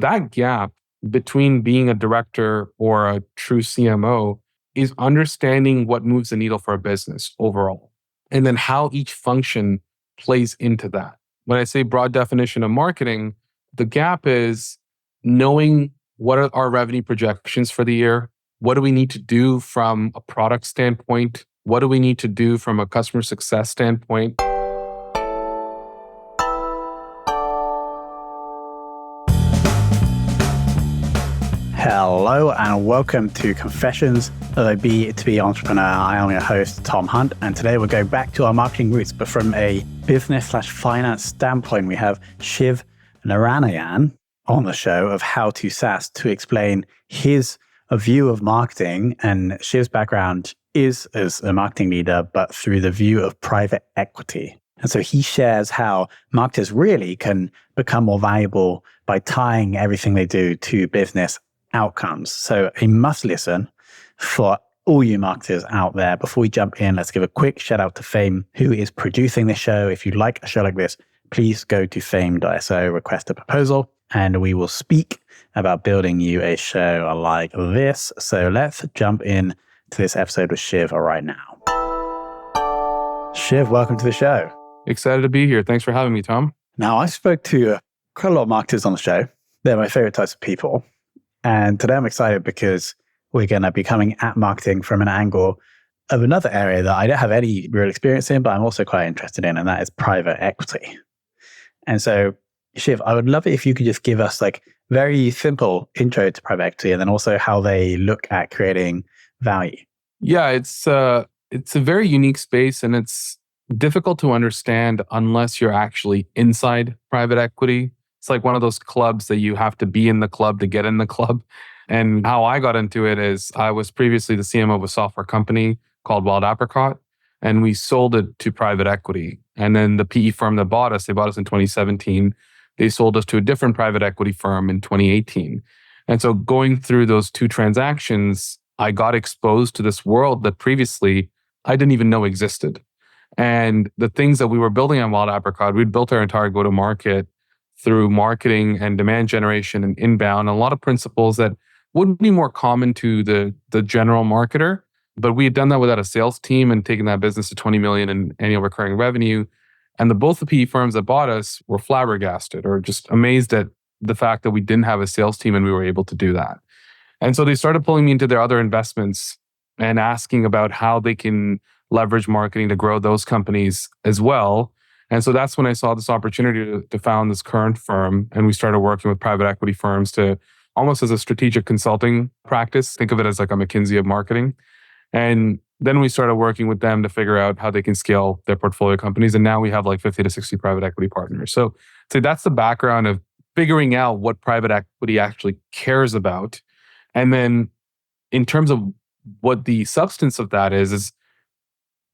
that gap between being a director or a true CMO is understanding what moves the needle for a business overall, and then how each function plays into that. When I say broad definition of marketing, the gap is knowing what are our revenue projections for the year? What do we need to do from a product standpoint? What do we need to do from a customer success standpoint? Hello and welcome to Confessions of a B2B Entrepreneur. I am your host, Tom Hunt, and today we're going back to our marketing roots, but from a business/finance standpoint. We have Shiv Narayanan on the show of How to SaaS to explain his view of marketing, and Shiv's background is as a marketing leader, but through the view of private equity. And so he shares how marketers really can become more valuable by tying everything they do to business outcomes. So a must listen for all you marketers out there. Before we jump in, let's give a quick shout out to Fame, who is producing this show. If you like a show like this, please go to fame.so, request a proposal, and we will speak about building you a show like this. So let's jump in to this episode with Shiv right now. Shiv, welcome to the show. Excited to be here. Thanks for having me, Tom. Now, I spoke to quite a lot of marketers on the show. They're my favorite types of people. And today I'm excited because we're going to be coming at marketing from an angle of another area that I don't have any real experience in, but I'm also quite interested in, and that is private equity. And so, Shiv, I would love it if you could just give us like very simple intro to private equity and then also how they look at creating value. Yeah, it's a very unique space, and it's difficult to understand unless you're actually inside private equity. It's like one of those clubs that you have to be in the club to get in the club. And how I got into it is I was previously the CMO of a software company called Wild Apricot, and we sold it to private equity. And then the PE firm that bought us, they bought us in 2017. They sold us to a different private equity firm in 2018. And so going through those two transactions, I got exposed to this world that previously I didn't even know existed. And the things that we were building on Wild Apricot, we'd built our entire go-to-market through marketing and demand generation and inbound, a lot of principles that wouldn't be more common to the general marketer. But we had done that without a sales team and taken that business to 20 million in annual recurring revenue. And both the PE firms that bought us were flabbergasted or just amazed at the fact that we didn't have a sales team and we were able to do that. And so they started pulling me into their other investments and asking about how they can leverage marketing to grow those companies as well. And so that's when I saw this opportunity to found this current firm. And we started working with private equity firms to almost as a strategic consulting practice. Think of it as like a McKinsey of marketing. And then we started working with them to figure out how they can scale their portfolio companies. And now we have like 50 to 60 private equity partners. So that's the background of figuring out what private equity actually cares about. And then in terms of what the substance of that is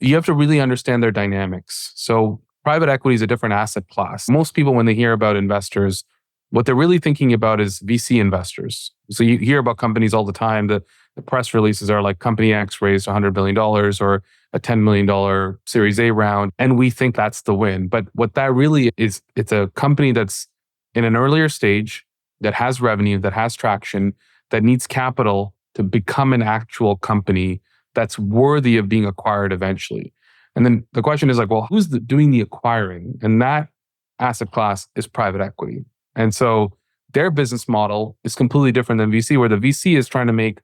you have to really understand their dynamics. So private equity is a different asset class. Most people, when they hear about investors, what they're really thinking about is VC investors. So you hear about companies all the time. The press releases are like company X raised $100 billion or a $10 million Series A round. And we think that's the win. But what that really is, it's a company that's in an earlier stage, that has revenue, that has traction, that needs capital to become an actual company that's worthy of being acquired eventually. And then the question is like, well, who's doing the acquiring? And that asset class is private equity. And so their business model is completely different than VC, where the VC is trying to make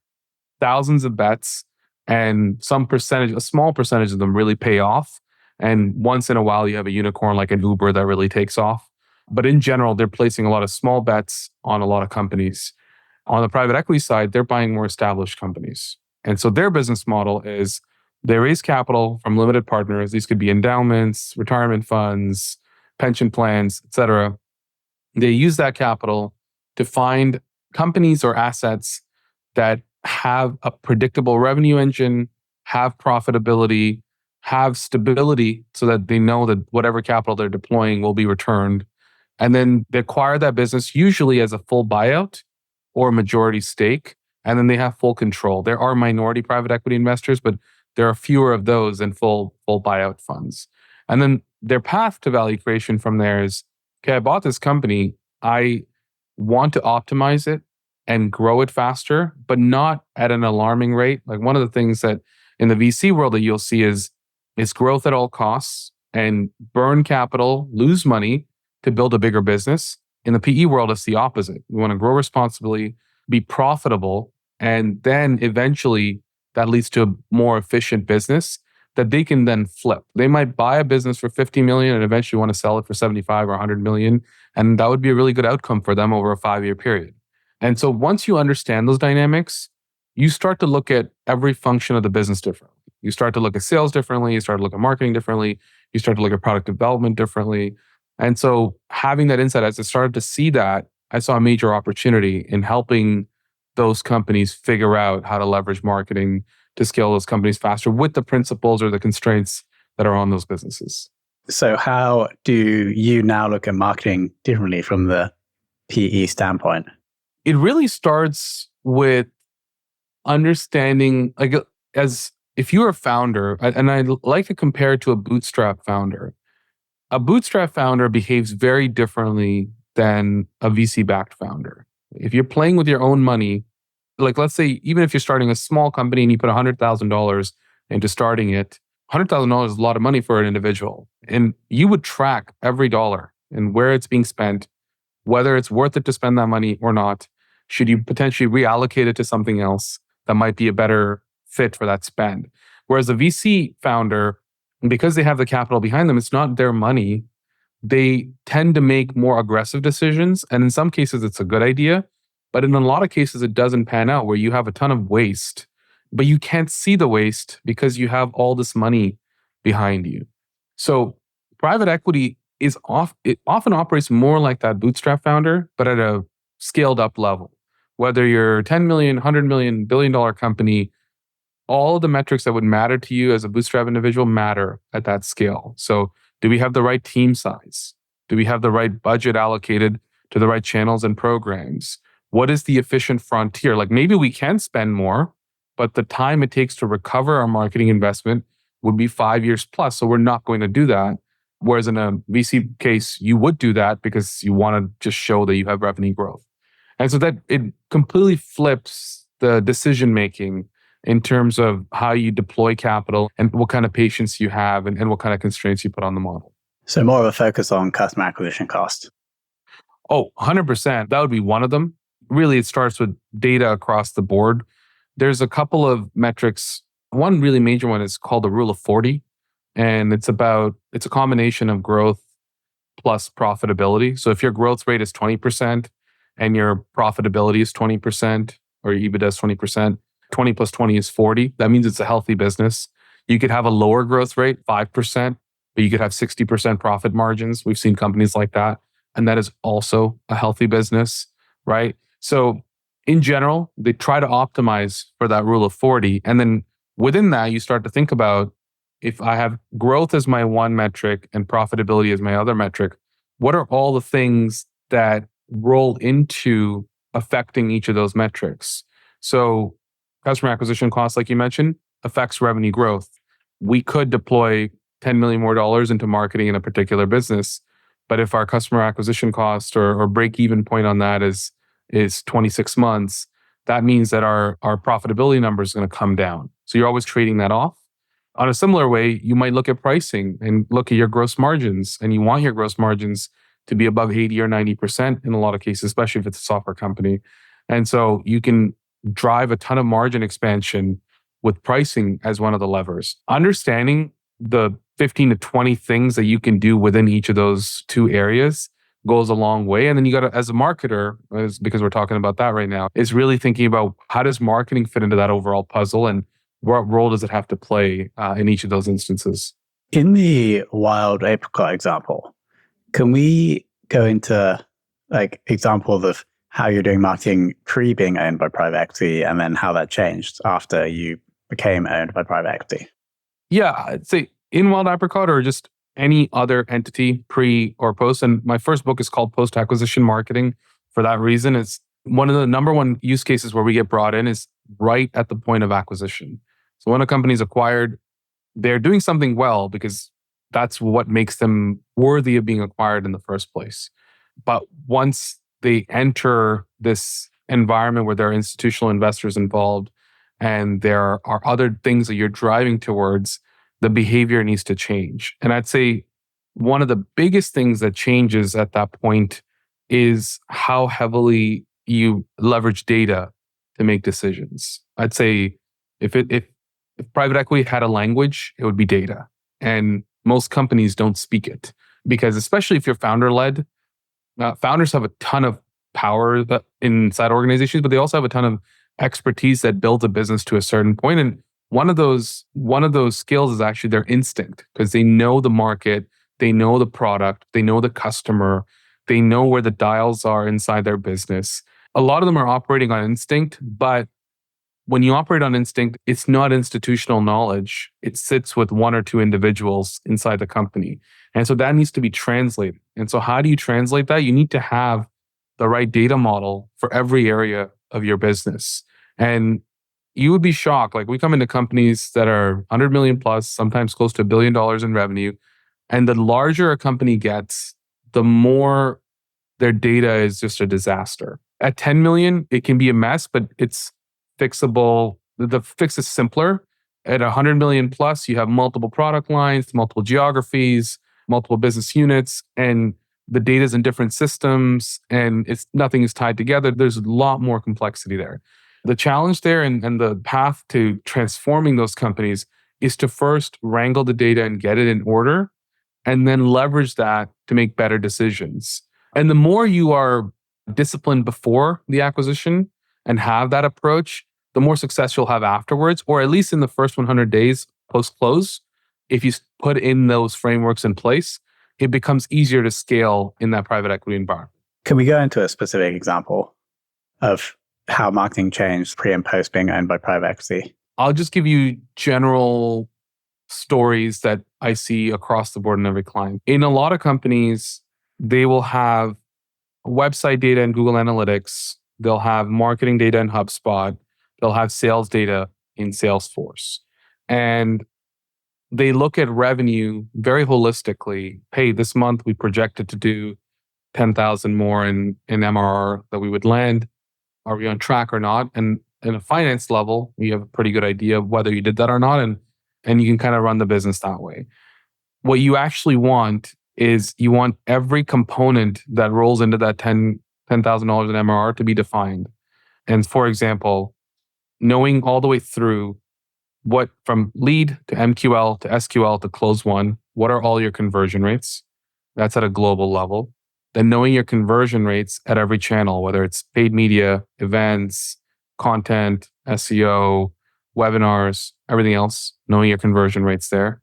thousands of bets and a small percentage of them really pay off. And once in a while, you have a unicorn like an Uber that really takes off. But in general, they're placing a lot of small bets on a lot of companies. On the private equity side, they're buying more established companies. And so their business model is they raise capital from limited partners. These could be endowments, retirement funds, pension plans, et cetera. They use that capital to find companies or assets that have a predictable revenue engine, have profitability, have stability so that they know that whatever capital they're deploying will be returned. And then they acquire that business usually as a full buyout or majority stake. And then they have full control. There are minority private equity investors, but there are fewer of those than full buyout funds. And then their path to value creation from there is, okay, I bought this company. I want to optimize it and grow it faster, but not at an alarming rate. Like one of the things that in the VC world that you'll see is growth at all costs and burn capital, lose money to build a bigger business. In the PE world, it's the opposite. We want to grow responsibly, be profitable, and then eventually that leads to a more efficient business that they can then flip. They might buy a business for 50 million and eventually want to sell it for 75 or 100 million. And that would be a really good outcome for them over a 5-year period. And so once you understand those dynamics, you start to look at every function of the business differently. You start to look at sales differently. You start to look at marketing differently. You start to look at product development differently. And so having that insight, as I started to see that, I saw a major opportunity in helping those companies figure out how to leverage marketing to scale those companies faster with the principles or the constraints that are on those businesses. So how do you now look at marketing differently from the PE standpoint? It really starts with understanding, like, as if you're a founder, and I like to compare it to a bootstrap founder. A bootstrap founder behaves very differently than a VC-backed founder. If you're playing with your own money, like let's say, even if you're starting a small company and you put $100,000 into starting it, $100,000 is a lot of money for an individual. And you would track every dollar and where it's being spent, whether it's worth it to spend that money or not. Should you potentially reallocate it to something else that might be a better fit for that spend? Whereas a VC founder, because they have the capital behind them, it's not their money. They tend to make more aggressive decisions. And in some cases, it's a good idea. But in a lot of cases, it doesn't pan out, where you have a ton of waste, but you can't see the waste because you have all this money behind you. So private equity it often operates more like that bootstrap founder, but at a scaled up level. Whether you're 10 million, 100 million, billion-dollar company, all of the metrics that would matter to you as a bootstrap individual matter at that scale. So do we have the right team size? Do we have the right budget allocated to the right channels and programs? What is the efficient frontier? Like maybe we can spend more, but the time it takes to recover our marketing investment would be 5 years plus. So we're not going to do that. Whereas in a VC case, you would do that because you want to just show that you have revenue growth. And so that it completely flips the decision making in terms of how you deploy capital and what kind of patience you have and what kind of constraints you put on the model. So more of a focus on customer acquisition cost. Oh, 100%. That would be one of them. Really, it starts with data across the board. There's a couple of metrics. One really major one is called the rule of 40. And it's a combination of growth plus profitability. So if your growth rate is 20% and your profitability is 20% or your EBITDA is 20%, 20 plus 20 is 40. That means it's a healthy business. You could have a lower growth rate, 5%, but you could have 60% profit margins. We've seen companies like that. And that is also a healthy business, right? So in general, they try to optimize for that rule of 40. And then within that, you start to think about, if I have growth as my one metric and profitability as my other metric, what are all the things that roll into affecting each of those metrics? So customer acquisition costs, like you mentioned, affects revenue growth. We could deploy $10 million more into marketing in a particular business, but if our customer acquisition cost or break-even point on that is 26 months, that means that our profitability number is going to come down. So you're always trading that off. On a similar way, you might look at pricing and look at your gross margins, and you want your gross margins to be above 80 or 90% in a lot of cases, especially if it's a software company. And so you can drive a ton of margin expansion with pricing as one of the levers. Understanding the 15 to 20 things that you can do within each of those two areas goes a long way. And then you got to, as a marketer, because we're talking about that right now, is really thinking about how does marketing fit into that overall puzzle and what role does it have to play in each of those instances? In the wild apricot example, can we go into like examples of how you're doing marketing pre being owned by private equity and then how that changed after you became owned by private equity? Yeah, I'd say in wild apricot or just any other entity pre or post. And my first book is called Post-Acquisition Marketing. For that reason, it's one of the number one use cases where we get brought in is right at the point of acquisition. So when a company is acquired, they're doing something well because that's what makes them worthy of being acquired in the first place. But once they enter this environment where there are institutional investors involved and there are other things that you're driving towards, the behavior needs to change. And I'd say one of the biggest things that changes at that point is how heavily you leverage data to make decisions. I'd say if private equity had a language, it would be data. And most companies don't speak it because, especially if you're founder led, founders have a ton of power inside organizations, but they also have a ton of expertise that builds a business to a certain point. And one of those skills is actually their instinct, because they know the market, they know the product, they know the customer, they know where the dials are inside their business. A lot of them are operating on instinct, but when you operate on instinct, it's not institutional knowledge. It sits with one or two individuals inside the company. And so that needs to be translated. And so how do you translate that? You need to have the right data model for every area of your business. And you would be shocked. Like, we come into companies that are 100 million plus, sometimes close to $1 billion in revenue. And the larger a company gets, the more their data is just a disaster. At 10 million, it can be a mess, but it's fixable. The fix is simpler. At 100 million plus, you have multiple product lines, multiple geographies, multiple business units, and the data is in different systems, and nothing is tied together. There's a lot more complexity there. The challenge there and the path to transforming those companies is to first wrangle the data and get it in order, and then leverage that to make better decisions. And the more you are disciplined before the acquisition and have that approach, the more success you'll have afterwards, or at least in the first 100 days post-close. If you put in those frameworks in place, it becomes easier to scale in that private equity environment. Can we go into a specific example of how marketing changed pre and post being owned by private equity? I'll just give you general stories that I see across the board in every client. In a lot of companies, they will have website data in Google Analytics. They'll have marketing data in HubSpot. They'll have sales data in Salesforce. And they look at revenue very holistically. Hey, this month we projected to do 10,000 more in MRR that we would land. Are we on track or not? And in a finance level, you have a pretty good idea of whether you did that or not. And you can kind of run the business that way. What you actually want is you want every component that rolls into that $10,000 in MRR to be defined. And for example, knowing all the way through what from lead to MQL to SQL to close one, what are all your conversion rates? That's at a global level. Then knowing your conversion rates at every channel, whether it's paid media, events, content, SEO, webinars, everything else, knowing your conversion rates there.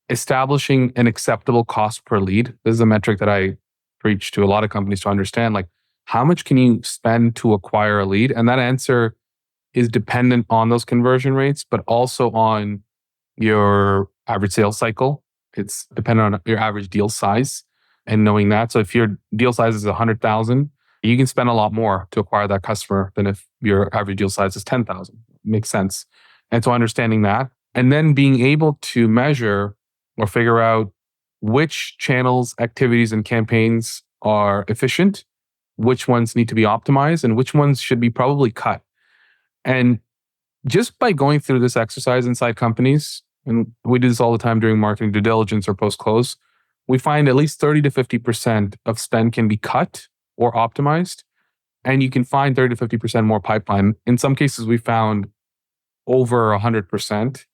Establishing an acceptable cost per lead. This is a metric that I preach to a lot of companies to understand, like, how much can you spend to acquire a lead? And that answer is dependent on those conversion rates, but also on your average sales cycle. It's dependent on your average deal size and knowing that. So if your deal size is 100,000, you can spend a lot more to acquire that customer than if your average deal size is 10,000. Makes sense. And so understanding that, and then being able to measure or figure out which channels, activities, and campaigns are efficient, which ones need to be optimized, and which ones should be probably cut. And just by going through this exercise inside companies, and we do this all the time during marketing due diligence or post-close, we find at least 30 to 50% of spend can be cut or optimized. And you can find 30 to 50% more pipeline. In some cases, we found over 100%.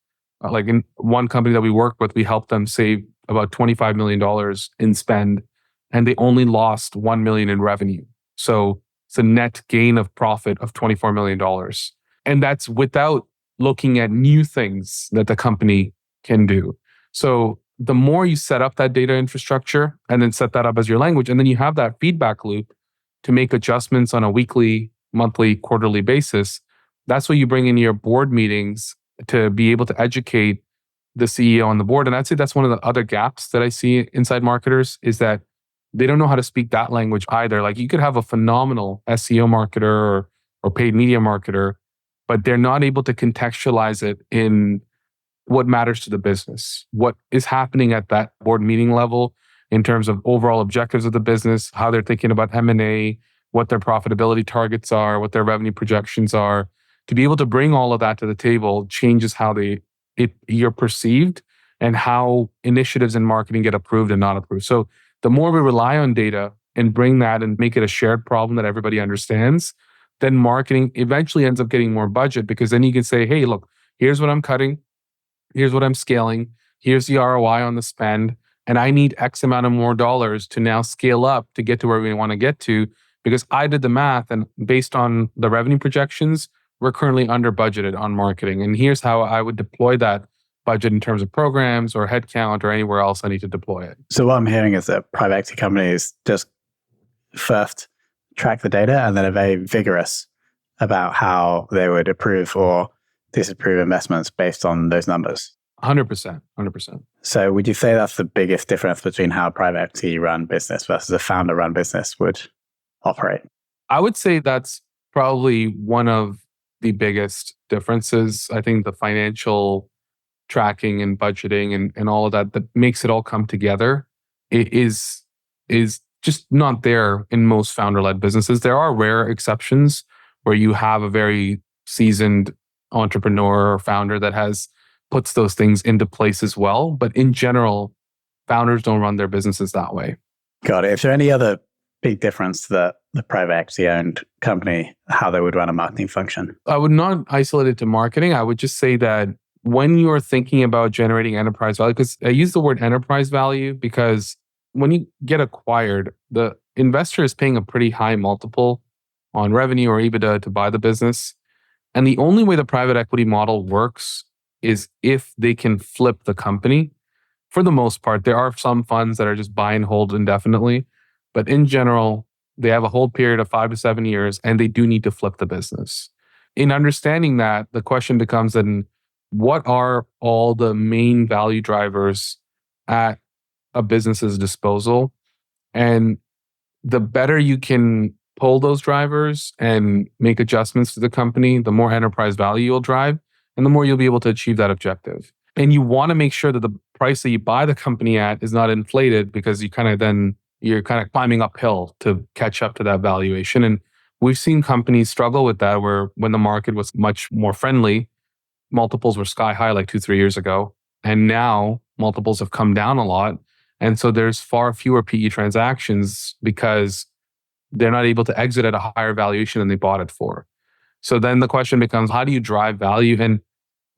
Like in one company that we work with, we helped them save about $25 million in spend, and they only lost $1 million in revenue. So it's a net gain of profit of $24 million. And that's without looking at new things that the company can do. So the more you set up that data infrastructure and then set that up as your language, and then you have that feedback loop to make adjustments on a weekly, monthly, quarterly basis, that's what you bring in your board meetings to be able to educate the CEO on the board. And I'd say that's one of the other gaps that I see inside marketers is that they don't know how to speak that language either. Like, you could have a phenomenal SEO marketer or paid media marketer, but they're not able to contextualize it in what matters to the business, what is happening at that board meeting level in terms of overall objectives of the business, how they're thinking about M&A, what their profitability targets are, what their revenue projections are. To be able to bring all of that to the table changes how you're perceived and how initiatives in marketing get approved and not approved. So the more we rely on data and bring that and make it a shared problem that everybody understands, then marketing eventually ends up getting more budget, because then you can say, hey, look, here's what I'm cutting. Here's what I'm scaling. Here's the ROI on the spend. And I need X amount of more dollars to now scale up to get to where we want to get to, because I did the math, and based on the revenue projections, we're currently under budgeted on marketing. And here's how I would deploy that budget in terms of programs or headcount or anywhere else I need to deploy it. So what I'm hearing is that private equity companies just first track the data and then are very vigorous about how they would approve or disapprove investments based on those numbers. 100%. 100%. So would you say that's the biggest difference between how a private equity run business versus a founder run business would operate? I would say that's probably one of the biggest differences. I think the financial tracking and budgeting and all of that makes it all come together is just not there in most founder-led businesses. There are rare exceptions where you have a very seasoned entrepreneur or founder that puts those things into place as well. But in general, founders don't run their businesses that way. Got it. Is there any other big difference to the private equity owned company, how they would run a marketing function? I would not isolate it to marketing. I would just say that when you're thinking about generating enterprise value, because I use the word enterprise value because when you get acquired, the investor is paying a pretty high multiple on revenue or EBITDA to buy the business. And the only way the private equity model works is if they can flip the company. For the most part, there are some funds that are just buy and hold indefinitely. But in general, they have a hold period of 5 to 7 years, and they do need to flip the business. In understanding that, the question becomes then, what are all the main value drivers at a business's disposal? And the better you can pull those drivers and make adjustments to the company, the more enterprise value you'll drive, and the more you'll be able to achieve that objective. And you want to make sure that the price that you buy the company at is not inflated, because you're kind of climbing uphill to catch up to that valuation. And we've seen companies struggle with that, where when the market was much more friendly, multiples were sky high like 2-3 years ago. And now multiples have come down a lot. And so there's far fewer PE transactions because they're not able to exit at a higher valuation than they bought it for. So then the question becomes, how do you drive value? And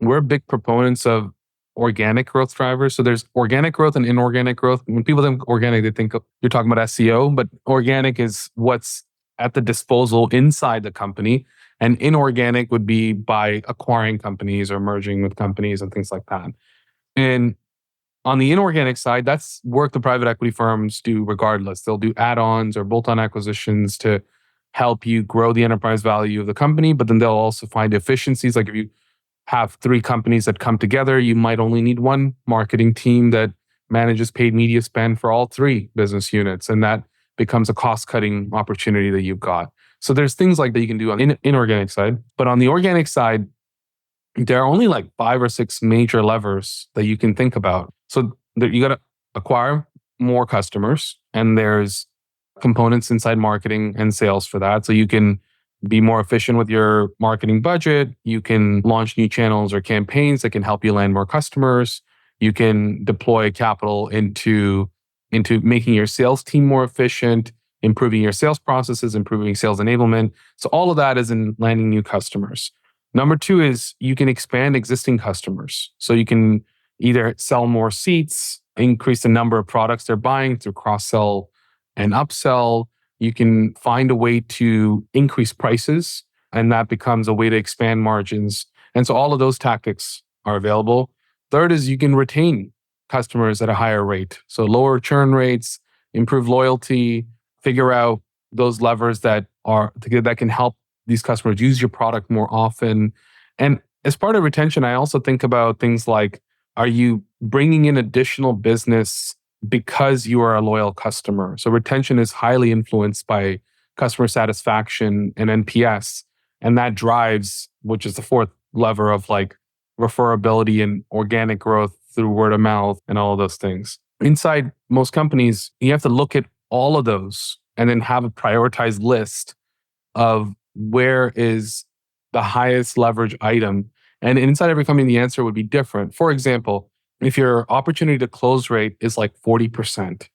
we're big proponents of organic growth drivers. So there's organic growth and inorganic growth. When people think organic, they think you're talking about SEO, but organic is what's at the disposal inside the company. And inorganic would be by acquiring companies or merging with companies and things like that. And on the inorganic side, that's work the private equity firms do regardless. They'll do add-ons or bolt-on acquisitions to help you grow the enterprise value of the company, but then they'll also find efficiencies. Like if you have 3 companies that come together, you might only need one marketing team that manages paid media spend for all 3 business units. And that becomes a cost-cutting opportunity that you've got. So there's things like that you can do on the inorganic side. But on the organic side, there are only like 5 or 6 major levers that you can think about. So you got to acquire more customers, and there's components inside marketing and sales for that. So you can be more efficient with your marketing budget. You can launch new channels or campaigns that can help you land more customers. You can deploy capital into making your sales team more efficient, improving your sales processes, improving sales enablement. So all of that is in landing new customers. Number 2 is you can expand existing customers. So you can either sell more seats, increase the number of products they're buying through cross-sell and upsell. You can find a way to increase prices, and that becomes a way to expand margins. And so all of those tactics are available. Third is you can retain customers at a higher rate. So lower churn rates, improve loyalty, figure out those levers that can help these customers use your product more often. And as part of retention, I also think about things like, are you bringing in additional business because you are a loyal customer? So retention is highly influenced by customer satisfaction and NPS. And that drives, which is the 4th lever of like referability and organic growth through word of mouth and all of those things. Inside most companies, you have to look at all of those and then have a prioritized list of where is the highest leverage item. And inside every company, the answer would be different. For example, if your opportunity to close rate is like 40%,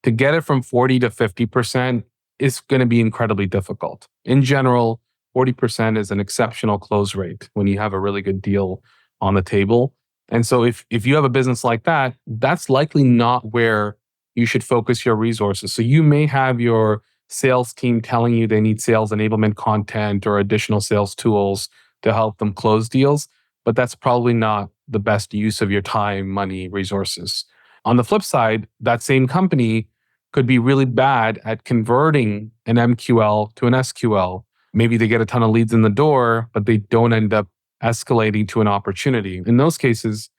to get it from 40 to 50% is going to be incredibly difficult. In general, 40% is an exceptional close rate when you have a really good deal on the table. And so if you have a business like that, that's likely not where you should focus your resources. So you may have your sales team telling you they need sales enablement content or additional sales tools to help them close deals, but that's probably not the best use of your time, money, resources. On the flip side, that same company could be really bad at converting an MQL to an SQL. Maybe they get a ton of leads in the door, but they don't end up escalating to an opportunity. In those cases,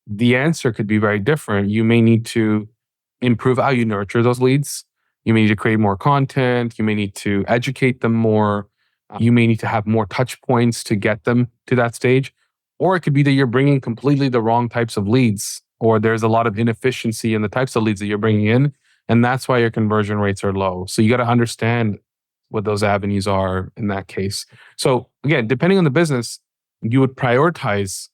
the answer could be very different. You may need to improve how you nurture those leads. You may need to create more content. You may need to educate them more. You may need to have more touch points to get them to that stage. Or it could be that you're bringing completely the wrong types of leads, or there's a lot of inefficiency in the types of leads that you're bringing in. And that's why your conversion rates are low. So you got to understand what those avenues are in that case. So again, depending on the business, you would prioritize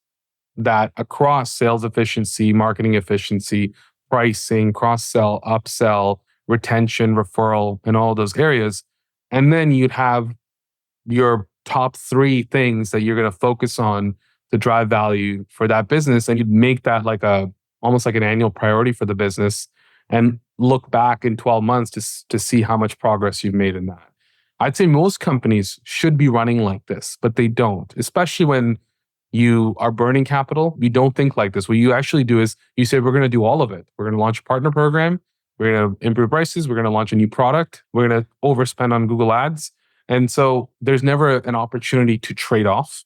that across sales efficiency, marketing efficiency, pricing, cross-sell, upsell, retention, referral, and all those areas. And then you'd have your top 3 things that you're going to focus on to drive value for that business. And you'd make that like almost like an annual priority for the business and look back in 12 months to see how much progress you've made in that. I'd say most companies should be running like this, but they don't, especially when you are burning capital. You don't think like this. What you actually do is you say, we're going to do all of it. We're going to launch a partner program. We're going to improve prices. We're going to launch a new product. We're going to overspend on Google Ads. And so there's never an opportunity to trade off.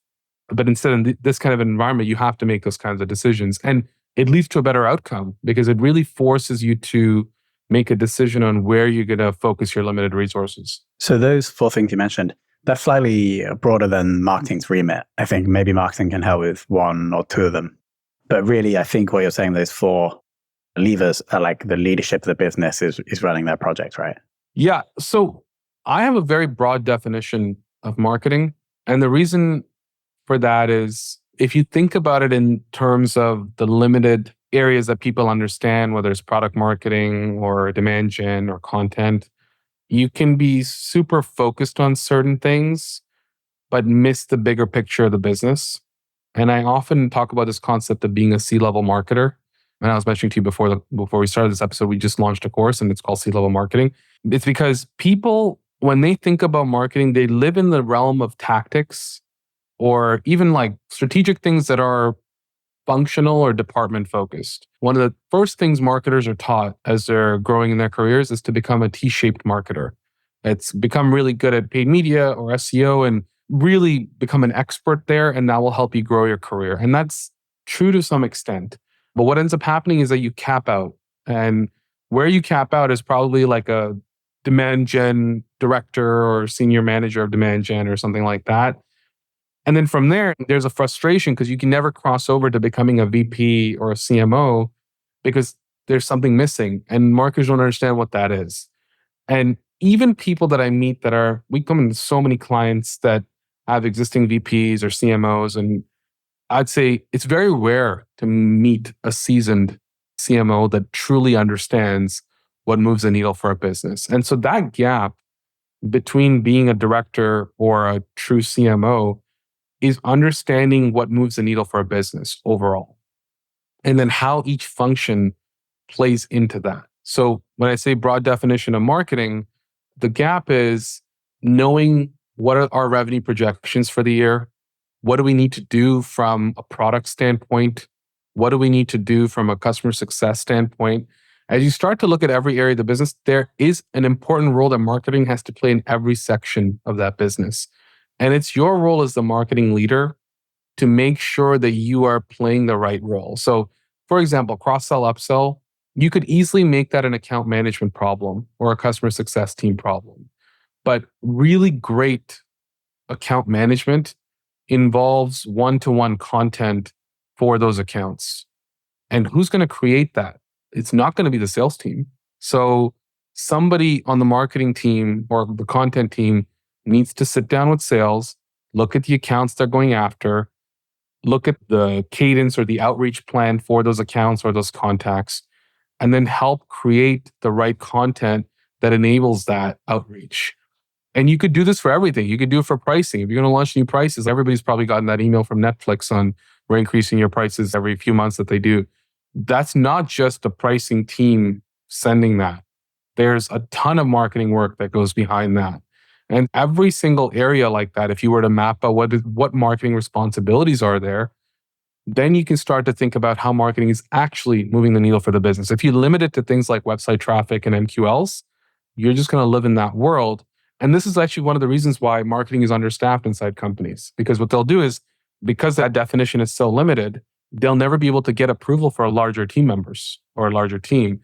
But instead, in this kind of environment, you have to make those kinds of decisions. And it leads to a better outcome because it really forces you to make a decision on where you're going to focus your limited resources. So those 4 things you mentioned, that's slightly broader than marketing's remit. I think maybe marketing can help with 1 or 2 of them. But really, I think what you're saying, those 4 levers are like the leadership of the business is running their project, right? Yeah. So I have a very broad definition of marketing. And the reason for that is if you think about it in terms of the limited areas that people understand, whether it's product marketing or demand gen or content, you can be super focused on certain things, but miss the bigger picture of the business. And I often talk about this concept of being a C-level marketer. And I was mentioning to you before we started this episode, we just launched a course and it's called C-level marketing. It's because people, when they think about marketing, they live in the realm of tactics or even like strategic things that are functional or department focused. One of the first things marketers are taught as they're growing in their careers is to become a T-shaped marketer. It's become really good at paid media or SEO and really become an expert there, and that will help you grow your career. And that's true to some extent. But what ends up happening is that you cap out. And where you cap out is probably like a demand gen director or senior manager of demand gen or something like that. And then from there, there's a frustration because you can never cross over to becoming a VP or a CMO because there's something missing and marketers don't understand what that is. And even people that I meet we come into so many clients that have existing VPs or CMOs, and I'd say it's very rare to meet a seasoned CMO that truly understands what moves the needle for a business. And so that gap between being a director or a true CMO is understanding what moves the needle for a business overall. And then how each function plays into that. So when I say broad definition of marketing, the gap is knowing what are our revenue projections for the year? What do we need to do from a product standpoint? What do we need to do from a customer success standpoint? As you start to look at every area of the business, there is an important role that marketing has to play in every section of that business. And it's your role as the marketing leader to make sure that you are playing the right role. So, for example, cross-sell, upsell, you could easily make that an account management problem or a customer success team problem. But really great account management involves one-to-one content for those accounts. And who's going to create that? It's not going to be the sales team. So somebody on the marketing team or the content team needs to sit down with sales, look at the accounts they're going after, look at the cadence or the outreach plan for those accounts or those contacts, and then help create the right content that enables that outreach. And you could do this for everything. You could do it for pricing. If you're going to launch new prices, everybody's probably gotten that email from Netflix on we're increasing your prices every few months that they do. That's not just the pricing team sending that. There's a ton of marketing work that goes behind that. And every single area like that, if you were to map out what marketing responsibilities are there, then you can start to think about how marketing is actually moving the needle for the business. If you limit it to things like website traffic and MQLs, you're just going to live in that world. And this is actually one of the reasons why marketing is understaffed inside companies. Because what they'll do is, because that definition is so limited, they'll never be able to get approval for larger team members or a larger team.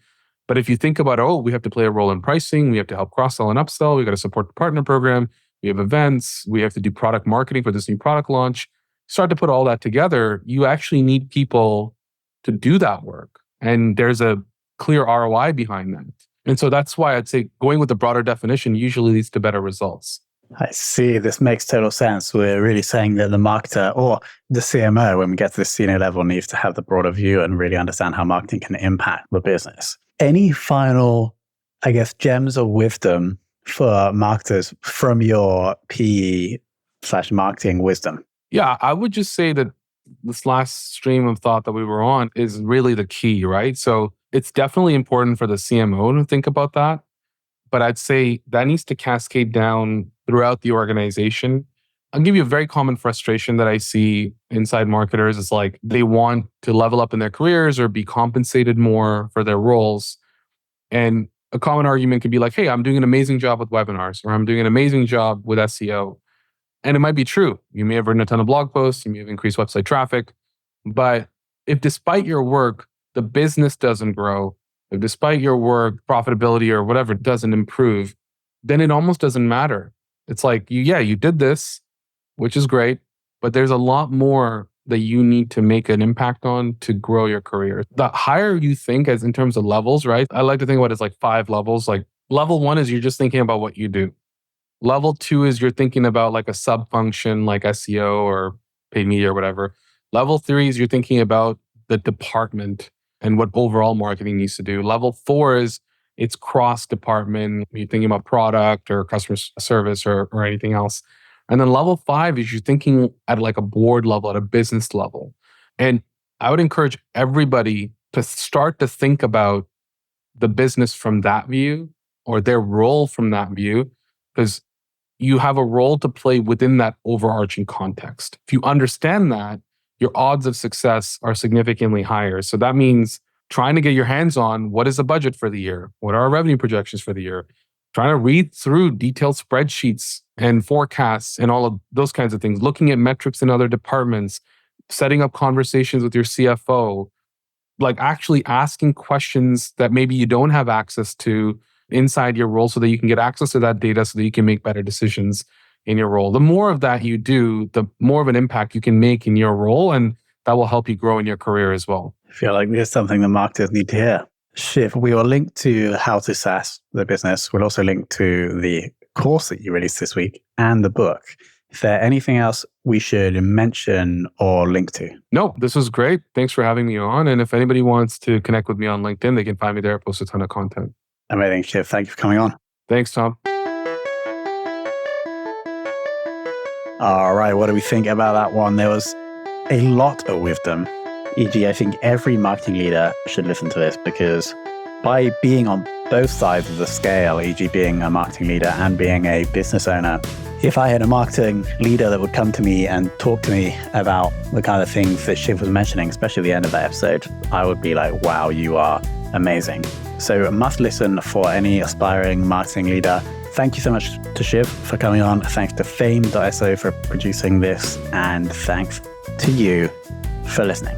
But if you think about, we have to play a role in pricing, we have to help cross-sell and upsell, we got to support the partner program, we have events, we have to do product marketing for this new product launch, start to put all that together, you actually need people to do that work. And there's a clear ROI behind that. And so that's why I'd say going with the broader definition usually leads to better results. I see. This makes total sense. We're really saying that the marketer or the CMO, when we get to the senior level, needs to have the broader view and really understand how marketing can impact the business. Any final, gems of wisdom for marketers from your PE/marketing wisdom? Yeah, I would just say that this last stream of thought that we were on is really the key, right? So it's definitely important for the CMO to think about that. But I'd say that needs to cascade down throughout the organization. I'll give you a very common frustration that I see inside marketers is like they want to level up in their careers or be compensated more for their roles. And a common argument could be like, hey, I'm doing an amazing job with webinars, or I'm doing an amazing job with SEO. And it might be true. You may have written a ton of blog posts, you may have increased website traffic. But if despite your work, the business doesn't grow, if despite your work, profitability or whatever doesn't improve, then it almost doesn't matter. It's like, you did this, which is great, but there's a lot more that you need to make an impact on to grow your career. The higher you think as in terms of levels, right? I like to think about it as like 5 levels. Like level 1 is you're just thinking about what you do. Level 2 is you're thinking about like a sub-function like SEO or paid media or whatever. Level 3 is you're thinking about the department and what overall marketing needs to do. Level 4 is it's cross-department. You're thinking about product or customer service or anything else. And then level 5 is you're thinking at like a board level, at a business level. And I would encourage everybody to start to think about the business from that view or their role from that view, because you have a role to play within that overarching context. If you understand that, your odds of success are significantly higher. So that means trying to get your hands on what is the budget for the year? What are our revenue projections for the year? Trying to read through detailed spreadsheets and forecasts and all of those kinds of things, looking at metrics in other departments, setting up conversations with your CFO, like actually asking questions that maybe you don't have access to inside your role so that you can get access to that data so that you can make better decisions in your role. The more of that you do, the more of an impact you can make in your role, and that will help you grow in your career as well. I feel like this is something the marketers need to hear. Shiv, we will link to How to SaaS the Business. We'll also link to the course that you released this week and the book. Is there anything else we should mention or link to? No, this was great. Thanks for having me on. And if anybody wants to connect with me on LinkedIn, they can find me there. I post a ton of content. Amazing, Shiv. Thank you for coming on. Thanks, Tom. All right, what do we think about that one? There was a lot of wisdom. E.g., I think every marketing leader should listen to this because by being on both sides of the scale, e.g. being a marketing leader and being a business owner, if I had a marketing leader that would come to me and talk to me about the kind of things that Shiv was mentioning, especially at the end of that episode, I would be like, wow, you are amazing. So must listen for any aspiring marketing leader. Thank you so much to Shiv for coming on. Thanks to Fame.so for producing this. And thanks to you for listening.